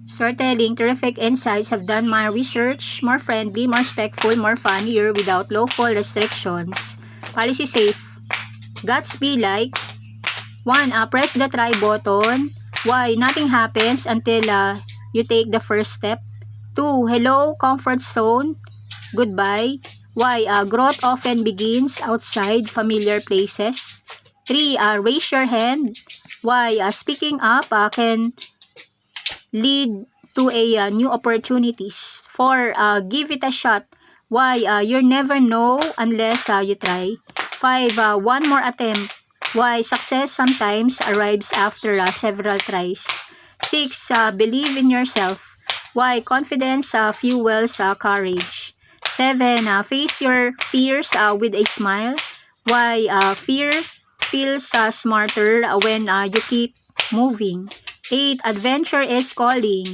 Storytelling, terrific insights, have done my research. More friendly, more respectful, more funnier, without lawful restrictions. Policy safe. Gatsby like 1. Press the try button. Why? Nothing happens until you take the first step. 2. Hello, comfort zone. Goodbye. Why? Growth often begins outside familiar places. 3. Raise your hand. Why? Speaking up can lead to a new opportunities. 4. Give it a shot. Why? You never know unless you try. 5. One more attempt. Why? Success sometimes arrives after several tries. 6. Believe in yourself. Why? Confidence fuels courage. 7. Face your fears with a smile. Why? Fear feels smarter when you keep moving. 8. Adventure is calling.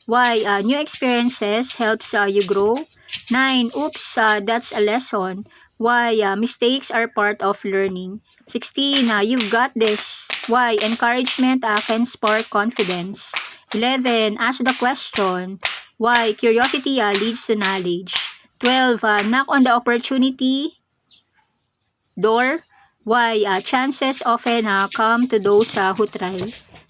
Why? New experiences helps you grow. 9. Oops, that's a lesson. Why? Mistakes are part of learning. 16. You've got this. Why? Encouragement can spark confidence. 11. Ask the question. Why? Curiosity leads to knowledge. 12. Knock on the opportunity door. Why? Chances often come to those who try.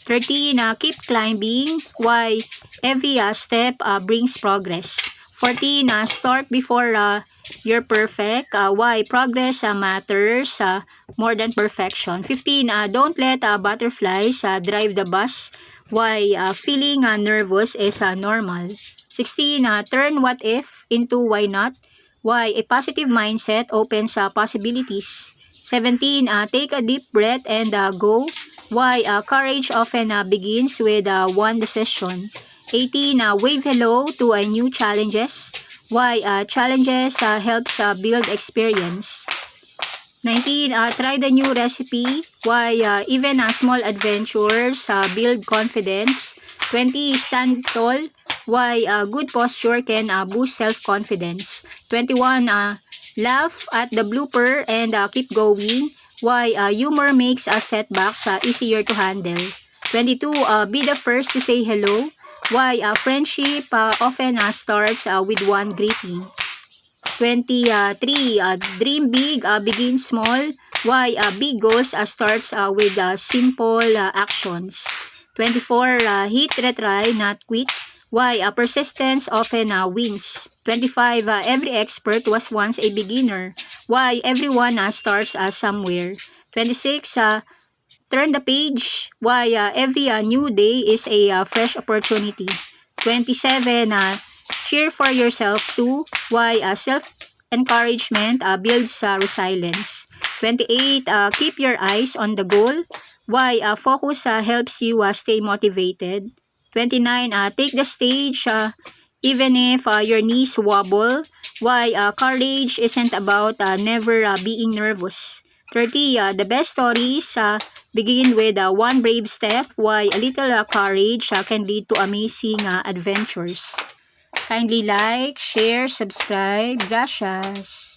13. Keep climbing. Why? Every step brings progress. 14. Start before you're perfect. Why? Progress matters more than perfection. 15. Don't let butterflies drive the bus. Why? Feeling nervous is normal. 16. Turn what if into why not. Why? A positive mindset opens possibilities. 17. Take a deep breath and go. Why? Courage often begins with one decision. 18. Wave hello to new challenges. Why? Challenges helps build experience. 19. Try the new recipe. Why? Even small adventures build confidence. 20. Stand tall. Why? Good posture can boost self-confidence. 21. Laugh at the blooper and keep going. Why? Humor makes setbacks easier to handle. 22. Be the first to say hello. Why? Friendship often starts with one greeting. 23. Dream big, begin small. Why? Big goals starts with simple actions. 24. Hit, retry, not quit. Why? Persistence often wins. 25. Every expert was once a beginner. Why? Everyone starts somewhere. 26. Turn the page. Why? Every new day is a fresh opportunity. 27. Cheer for yourself too. Why? Self-encouragement builds resilience. 28. Keep your eyes on the goal. Why? Focus helps you stay motivated. 29. Take the stage even if your knees wobble. Why? Courage isn't about never being nervous. 30. The best stories begin with one brave step. Why? A little courage can lead to amazing adventures. Kindly like, share, subscribe. Gracias.